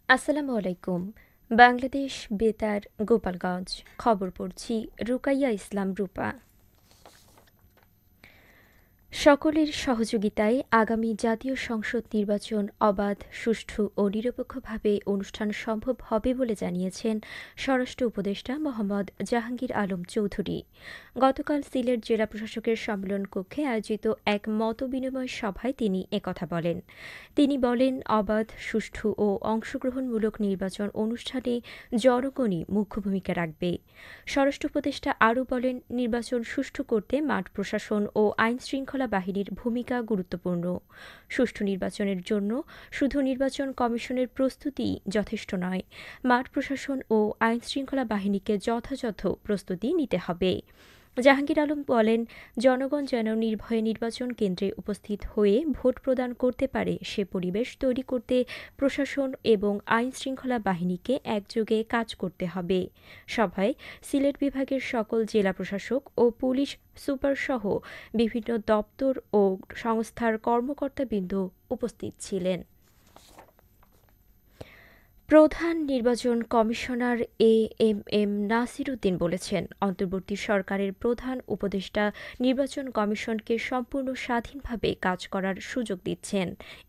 আসসালামু আলাইকুম। বাংলাদেশ বেতার গোপালগঞ্জ খবর পড়ছি রুকাইয়া ইসলাম রূপা। সকলের সহযোগিতায় আগামী জাতীয় সংসদ নির্বাচন অবাধ, সুষ্ঠু ও নিরপেক্ষভাবে অনুষ্ঠান সম্ভব হবে বলে জানিয়েছেন স্বরাষ্ট্র উপদেষ্টা মোহাম্মদ জাহাঙ্গীর আলম চৌধুরী। গতকাল সিলেট জেলা প্রশাসকের সম্মেলন কক্ষে আয়োজিত এক মতবিনিময় সভায় তিনি একথা বলেন। তিনি বলেন, অবাধ, সুষ্ঠু ও অংশগ্রহণমূলক নির্বাচন অনুষ্ঠানে জনগণই মুখ্য ভূমিকা রাখবে। স্বরাষ্ট্র উপদেষ্টা আরও বলেন, নির্বাচন সুষ্ঠু করতে মাঠ প্রশাসন ও আইনশৃঙ্খলা বাহিনীর ভূমিকা গুরুত্বপূর্ণ। সুষ্ঠু নির্বাচনের জন্য শুধু নির্বাচন কমিশনের প্রস্তুতি যথেষ্ট নয়, মাঠ প্রশাসন ও আইনশৃঙ্খলা বাহিনীকে যথাযথ প্রস্তুতি নিতে হবে। জাহাঙ্গীর আলম বলেন, জনগণ যেন নির্ভয়ে নির্বাচন কেন্দ্রে উপস্থিত হয়ে ভোট প্রদান করতে পারে সে পরিবেশ তৈরি করতে প্রশাসন এবং আইনশৃঙ্খলা বাহিনীকে একযোগে কাজ করতে হবে। সভায় সিলেট বিভাগের সকল জেলা প্রশাসক ও পুলিশ সুপারসহ বিভিন্ন দপ্তর ও সংস্থার কর্মকর্তাবৃন্দ উপস্থিত ছিলেন। প্রধান নির্বাচন কমিশনার এএমএম নাসির উদ্দিন বলেছেন, অন্তর্বর্তী সরকারের প্রধান উপদেষ্টা নির্বাচন কমিশনকে সম্পূর্ণ স্বাধীনভাবে কাজ করার সুযোগ দিচ্ছেন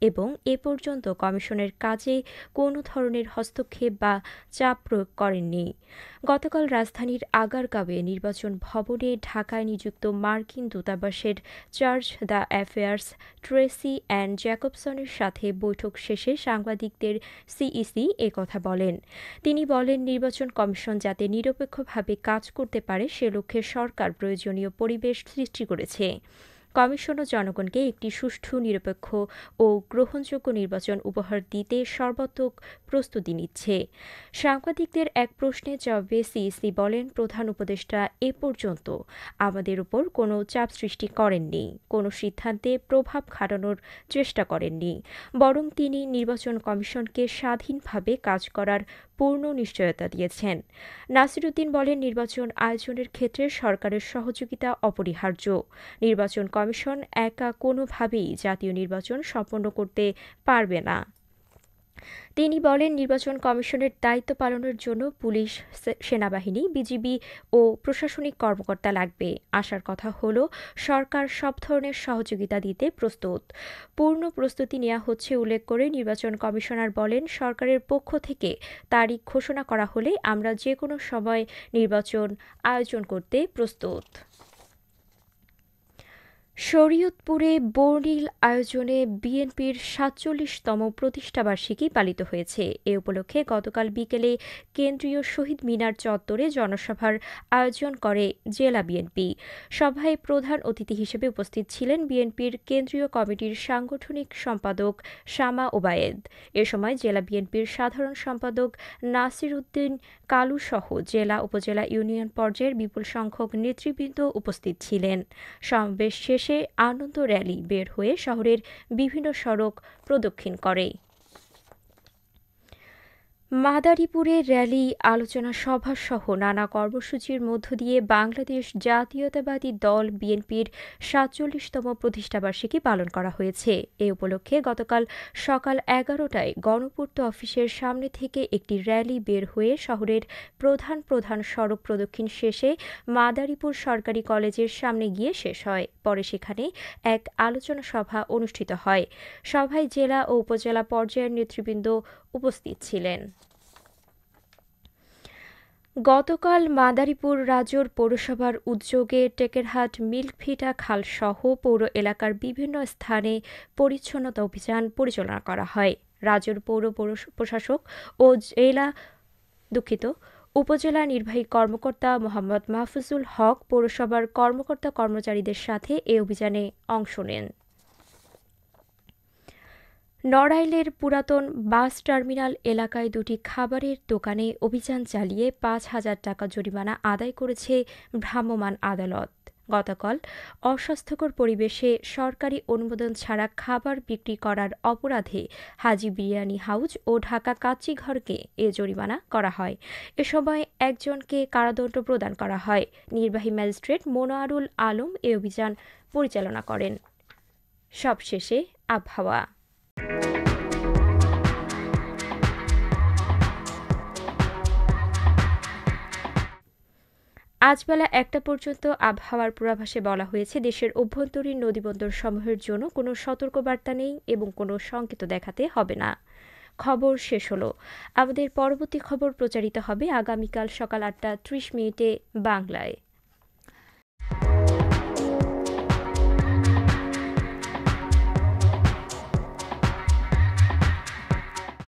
এবং এ পর্যন্ত কমিশনের কাজে কোনো ধরনের হস্তক্ষেপ বা চাপ প্রয়োগ করেননি। গতকাল রাজধানীর আগারগাঁওয়ে নির্বাচন ভবনে ঢাকায় নিযুক্ত মার্কিন দূতাবাসের charge d' affaires Tracy Ann জ্যাকবসনের সাথে বৈঠক শেষে সাংবাদিকদের সিইসি কথা বলেন। তিনি বলেন, নির্বাচন কমিশন যাতে নিরপেক্ষভাবে কাজ করতে পারে সে লক্ষ্যে সরকার প্রয়োজনীয় পরিবেশ সৃষ্টি করেছে। কমিশনও জনগণকে একটি সুষ্ঠু, নিরপেক্ষ ও গ্রহণযোগ্য নির্বাচন উপহার দিতে সর্বাত্মক প্রস্তুতি নিচ্ছে। সাংবাদিকদের এক প্রশ্নের জবাবে সিইসি বলেন, প্রধান উপদেষ্টা এ পর্যন্ত আমাদের উপর কোনো চাপ সৃষ্টি করেননি, কোনো সিদ্ধান্তে প্রভাব খাটানোর চেষ্টা করেননি, বরং তিনি নির্বাচন কমিশনকে স্বাধীনভাবে কাজ করার পূর্ণ নিশ্চয়তা দিয়েছেন। নাসির উদ্দিন বলেন, নির্বাচন আয়োজনের ক্ষেত্রে সরকারের সহযোগিতা অপরিহার্য। নির্বাচন কমিশন একা কোনোভাবেই জাতীয় নির্বাচন সম্পন্ন করতে পারবে না। তিনি বলেন, নির্বাচন কমিশনের দায়িত্ব পালনের জন্য পুলিশ, সেনাবাহিনী, বিজিবি ও প্রশাসনিক কর্মকর্তা লাগবে। আশার কথা হলো, সরকার সব ধরনের সহযোগিতা দিতে প্রস্তুত। পূর্ণ প্রস্তুতি নেওয়া হচ্ছে উল্লেখ করে নির্বাচন কমিশনার বলেন, সরকারের পক্ষ থেকে তারিখ ঘোষণা করা হলে আমরা যে কোনো সময় নির্বাচন আয়োজন করতে প্রস্তুত। শরীয়তপুরে বর্ণিল আয়োজনে বিএনপির ৪৭তম প্রতিষ্ঠাবার্ষিকী পালিত হয়েছে। এ উপলক্ষে গতকাল বিকেলে কেন্দ্রীয় শহীদ মিনার চত্বরে জনসভার আয়োজন করে জেলা বিএনপি। সভায় প্রধান অতিথি হিসেবে উপস্থিত ছিলেন বিএনপির কেন্দ্রীয় কমিটির সাংগঠনিক সম্পাদক শামা ওবায়েদ। এ সময় জেলা বিএনপির সাধারণ সম্পাদক নাসির উদ্দিন কালুসহ জেলা, উপজেলা, ইউনিয়ন পর্যায়ের বিপুল সংখ্যক নেতৃবৃন্দ উপস্থিত ছিলেন। সমাবেশ শেষে আনন্দ র্যালি বের হয়ে শহরের বিভিন্ন সড়ক প্রদক্ষিণ করে। মাদারীপুরে র্যালি, আলোচনা সভা সহ নানা কর্মসূচির মধ্য দিয়ে বাংলাদেশ জাতীয়তাবাদী দল বিএনপির ৪৭তম প্রতিষ্ঠাবার্ষিকী পালন করা হয়েছে। এ উপলক্ষে গতকাল সকাল ১১টায় গণপূর্ত অফিসের সামনে থেকে একটি র্যালি বের হয়ে শহরের প্রধান প্রধান সড়ক প্রদক্ষিণ শেষে মাদারীপুর সরকারি কলেজের সামনে গিয়ে শেষ হয়। পরে সেখানে এক আলোচনা সভা অনুষ্ঠিত হয়। সভায় জেলা ও উপজেলা পর্যায়ের নেতৃবৃন্দ উপস্থিত ছিলেন। গতকাল মাদারীপুর রাজোর পৌরসভার উদ্যোগে টেকেরহাট মিল্কভিটা খালসহ পৌর এলাকার বিভিন্ন স্থানে পরিচ্ছন্নতা অভিযান পরিচালনা করা হয়। রাজোর পৌর প্রশাসক ও উপজেলা নির্বাহী কর্মকর্তা মোহাম্মদ মাহফুজুল হক পৌরসভার কর্মকর্তা কর্মচারীদের সাথে এ অভিযানে অংশ নেন। নড়াইলের পুরাতন বাস টার্মিনাল এলাকায় দুটি খাবারের দোকানে অভিযান চালিয়ে ৫,০০০ টাকা জরিমানা আদায় করেছে ভ্রাম্যমাণ আদালত। গতকাল অস্বাস্থ্যকর পরিবেশে সরকারি অনুমোদন ছাড়া খাবার বিক্রি করার অপরাধে হাজি বিরিয়ানি হাউজ ও ঢাকা কাচ্চিঘরকে এ জরিমানা করা হয়। এ সময় একজনকে কারাদণ্ড প্রদান করা হয়। নির্বাহী ম্যাজিস্ট্রেট মনোয়ারুল আলম এ অভিযান পরিচালনা করেন। সবশেষে আবহাওয়া। আজ বেলা ১টা পর্যন্ত আবহাওয়ার পূর্বাভাসে বলা হয়েছে, দেশের অভ্যন্তরীণ নদীবন্দর সমূহের জন্য কোনো সতর্কবার্তা নেই এবং কোনো সংকেত দেখাতে হবে না। খবর শেষ হলো। আমাদের পরবর্তী খবর প্রচারিত হবে আগামীকাল সকাল ৮টা ৩০ মিনিটে বাংলায়।